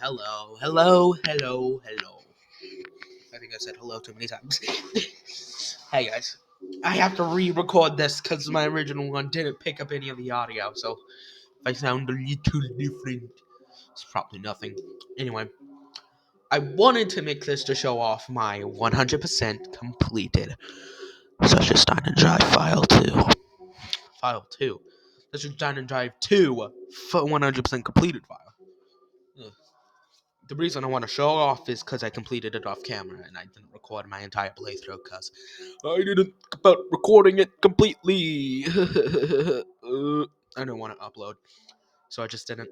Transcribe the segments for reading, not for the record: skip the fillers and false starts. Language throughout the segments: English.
hello. I think I said hello too many times. Hey guys, I have to re-record this because my original one didn't pick up any of the audio, so if I sound a little different, it's probably nothing. Anyway, I wanted to make this to show off my 100% completed Such a Dine and Drive File 2. File 2. Such a Dine and Drive 2 100% completed file. Ugh. The reason I want to show off is because I completed it off camera and I didn't record my entire playthrough because I didn't about recording it completely. I don't want to upload, so I just didn't.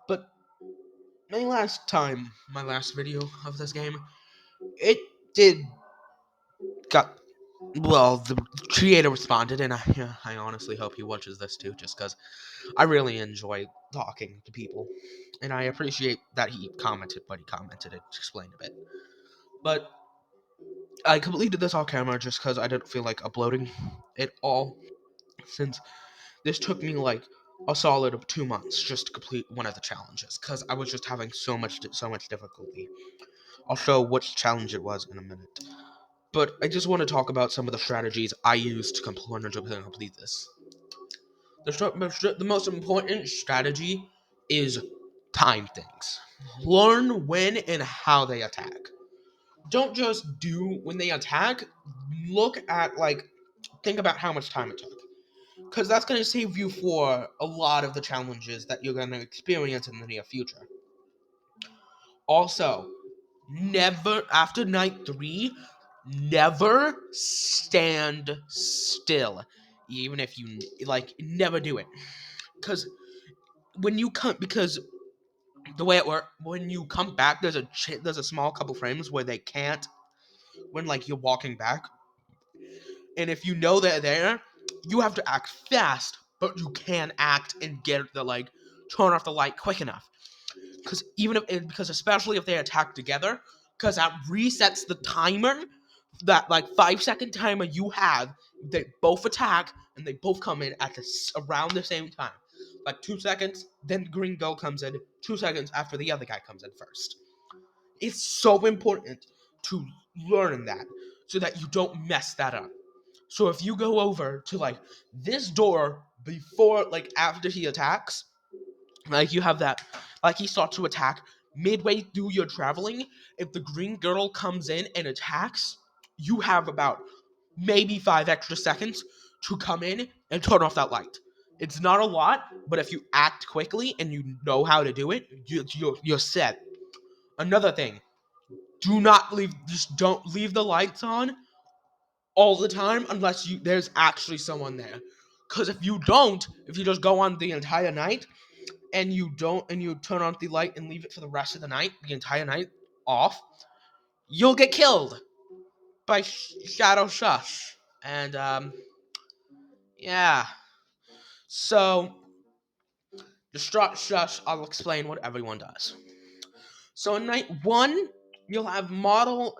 But my last video of this game, it did got well. The creator responded, and I honestly hope he watches this too, just because I really enjoy talking to people, and I appreciate that he commented what he commented and explained a bit. But I completed this off camera just because I didn't feel like uploading it all, since this took me like a solid 2 months just to complete one of the challenges, because I was just having so much difficulty. I'll show which challenge it was in a minute. But I just want to talk about some of the strategies I used to 100% complete this. The most important strategy is time things. Learn when and how they attack. Don't just do when they attack. Look at, think about how much time it took. Because that's going to save you for a lot of the challenges that you're going to experience in the near future. Also, never, after night 3, never stand still. Even if you, never do it. Because because the way it works, when you come back, there's a small couple frames where they can't, when, you're walking back. And if you know they're there, you have to act fast, but you can act and get turn off the light quick enough. Because especially if they attack together, because that resets the timer, that 5 second timer you have. They both attack and they both come in at around the same time. 2 seconds, then the green girl comes in 2 seconds after the other guy comes in first. It's so important to learn that so that you don't mess that up. So if you go over to this door before, after he attacks, you have that, he starts to attack midway through your traveling. If the green girl comes in and attacks, you have about maybe 5 extra seconds to come in and turn off that light. It's not a lot, but if you act quickly and you know how to do it, you're set. Another thing, don't leave the lights on all the time unless there's actually someone there. Because if you just go on the entire night and you turn on the light and leave it for the rest of the night, the entire night off, you'll get killed by Shadow Sush. And yeah. So Distraught Shush, I'll explain what everyone does. So in night 1, you'll have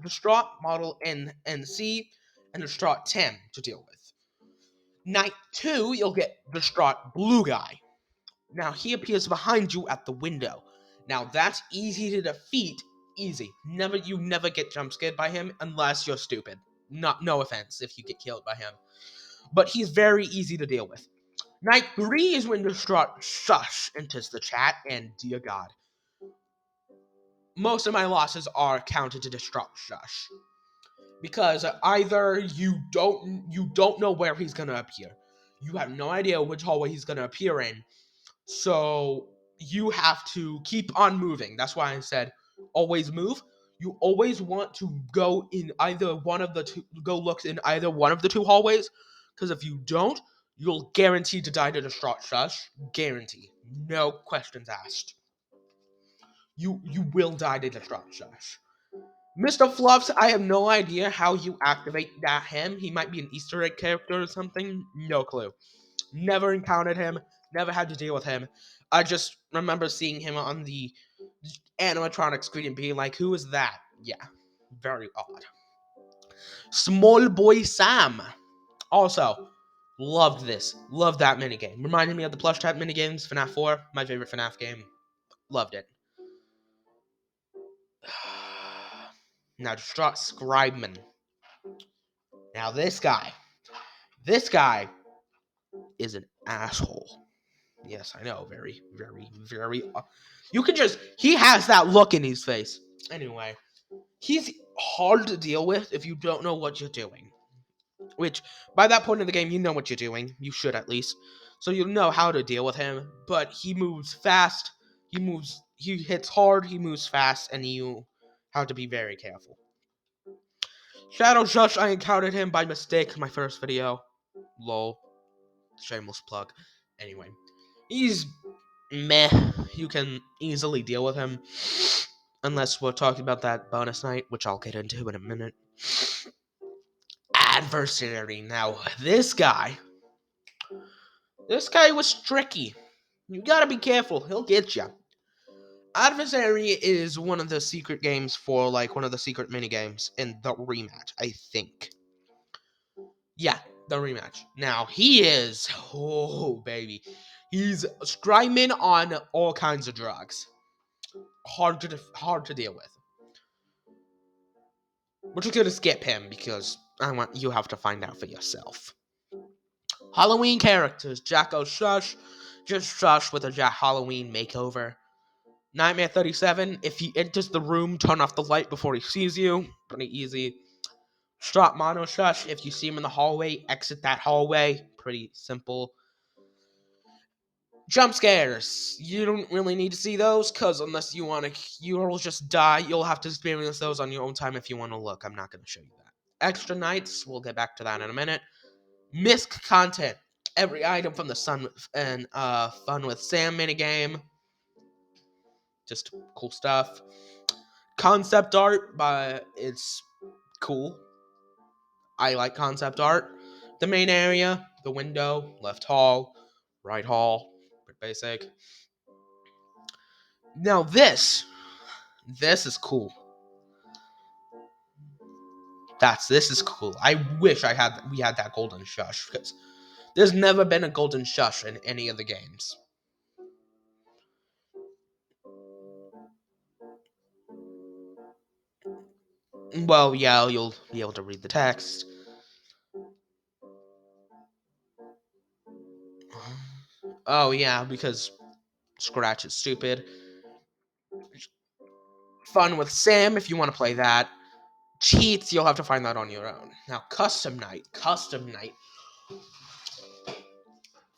Distraught, Model NC, and Distraught Tim to deal with. Night 2, you'll get Distraught Blue Guy. Now, he appears behind you at the window. Now, that's easy to defeat. Easy. You never get jump scared by him unless you're stupid. No offense if you get killed by him. But he's very easy to deal with. Night 3 is when Distraught Shush enters the chat, and dear God, most of my losses are counted to Distraught Shush. Because either you don't know where he's gonna appear. You have no idea which hallway he's gonna appear in. So you have to keep on moving. That's why I said always move. You always want to go in either one of the two. Go look in either one of the two hallways, because if you don't, you'll guarantee to die to Distraught Shush. Guarantee. No questions asked. You will die to Distraught Shush. Mr. Fluffs, I have no idea how you activate him. He might be an Easter egg character or something. No clue. Never encountered him. Never had to deal with him. I just remember seeing him on the animatronic screen and being like, who is that? Yeah. Very odd. Small Boy Sam. Also, loved this. Loved that minigame. Reminded me of the plush type minigames. FNAF 4, my favorite FNAF game. Loved it. Now distraught Scribeman. Now this guy is an asshole. Yes, I know. Very, very, very. You can just. He has that look in his face. Anyway, he's hard to deal with if you don't know what you're doing. Which, by that point in the game, you know what you're doing. You should at least. So you'll know how to deal with him. But he moves fast. He hits hard. He moves fast, and you have to be very careful. Shadow Shush, I encountered him by mistake in my first video. Lol. Shameless plug. Anyway, he's meh. You can easily deal with him. Unless we're talking about that bonus night, which I'll get into in a minute. Adversary. Now, this guy was tricky. You gotta be careful. He'll get you. Adversary is one of the secret games for, like, one of the secret mini games in the rematch, I think. Yeah, the rematch. Now, he is, oh, baby. He's screaming on all kinds of drugs. Hard to deal with. We're just gonna skip him because I want you have to find out for yourself. Halloween characters: Jacko Shush, just Shush with a Halloween makeover. Nightmare 37. If he enters the room, turn off the light before he sees you. Pretty easy. Strop Mono Shush. If you see him in the hallway, exit that hallway. Pretty simple. Jump scares. You don't really need to see those, because unless you want to, you'll just die. You'll have to experience those on your own time if you want to look. I'm not going to show you that. Extra nights. We'll get back to that in a minute. Misc content. Every item from the Sun and Fun with Sam minigame. Just cool stuff. Concept art, but it's cool. I like concept art. The main area, the window, left hall, right hall, pretty basic. Now this is cool. This is cool. I wish we had that golden shush, because there's never been a golden shush in any of the games. Well, yeah, you'll be able to read the text. Oh yeah, because Scratch is stupid. Fun with Sam if you want to play that. Cheats, you'll have to find that on your own. Now, Custom Night.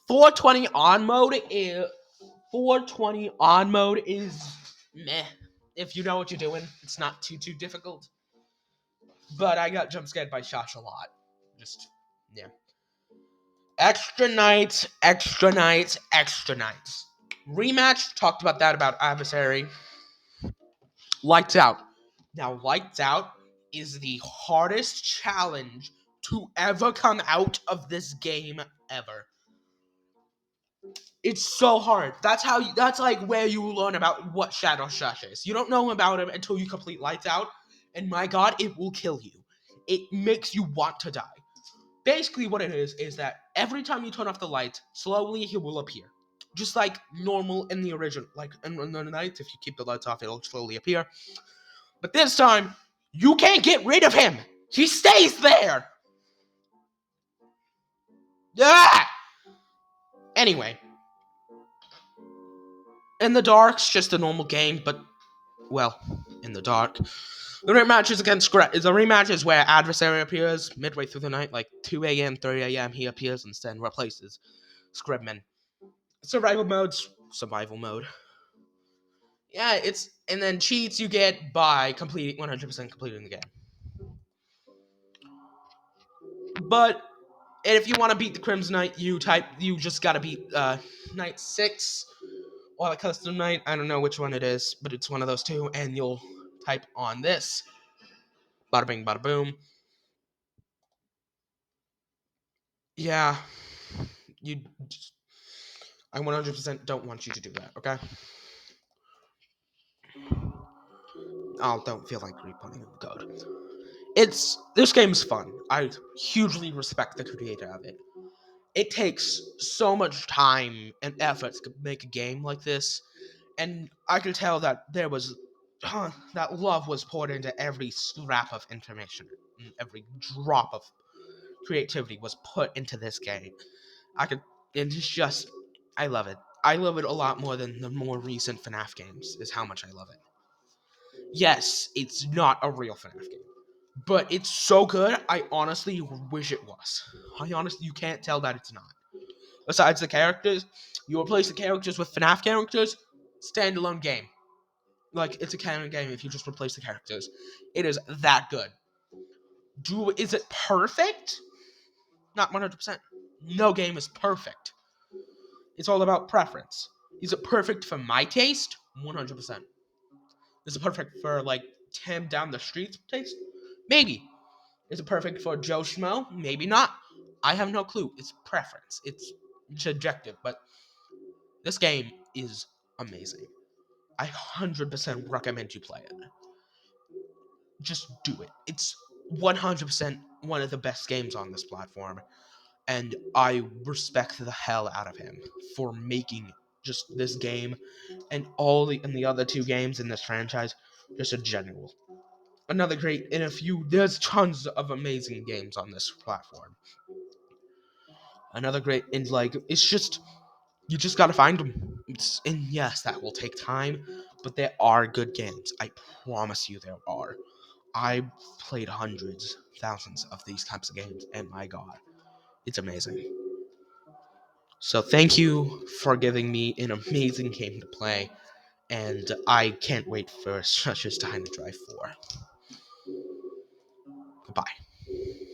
420 on mode is meh. If you know what you're doing, it's not too difficult. But I got jump scared by Shosh a lot. Just, yeah. Extra nights. Rematch, talked about that, about Adversary. Lights Out. Now, Lights Out is the hardest challenge to ever come out of this game ever. It's so hard. That's like where you learn about what Shadow Shush is. You don't know about him until you complete Lights Out, and my god, it will kill you. It makes you want to die. Basically, what it is that every time you turn off the light, slowly he will appear. Just like normal in the original. Like in the night, if you keep the lights off, it'll slowly appear. But this time, you can't get rid of him. He stays there. Ah! Anyway. In the Dark's just a normal game, but, well, in the dark. The rematch is against the rematch is where Adversary appears midway through the night, like 2 a.m., 3 a.m. He appears instead and replaces Scribman. Survival mode. Yeah, and then cheats you get by 100% completing the game. But if you want to beat the Crimson Knight, you just gotta beat Night 6 or the Custom Night. I don't know which one it is, but it's one of those two, and you'll type on this. Bada bing, bada boom. Yeah, I 100% don't want you to do that, okay? Oh, don't feel like replaying the code. This game's fun. I hugely respect the creator of it. It takes so much time and effort to make a game like this, and I could tell that there was that love was poured into every scrap of information, and every drop of creativity was put into this game. I could, it's just, I love it. I love it a lot more than the more recent FNAF games, is how much I love it. Yes, it's not a real FNAF game, but it's so good, I honestly wish it was. I honestly, you can't tell that it's not. Besides the characters, you replace the characters with FNAF characters, standalone game. Like, it's a canon game if you just replace the characters. It is that good. Is it perfect? Not 100%. No game is perfect. It's all about preference. Is it perfect for my taste? 100%. Is it perfect for, like, Tim down the street's taste? Maybe. Is it perfect for Joe Schmo? Maybe not. I have no clue. It's preference. It's subjective, but this game is amazing. I 100% recommend you play it. Just do it. It's 100% one of the best games on this platform, and I respect the hell out of him for making just this game and the other two games in this franchise just a general. Another great in a few. There's tons of amazing games on this platform. Another great and like it's just you just gotta find them. And yes, that will take time, but there are good games. I promise you there are. I played hundreds, thousands of these types of games, and my god, it's amazing. So thank you for giving me an amazing game to play, and I can't wait for Sush's Dine to Drive 4. Goodbye.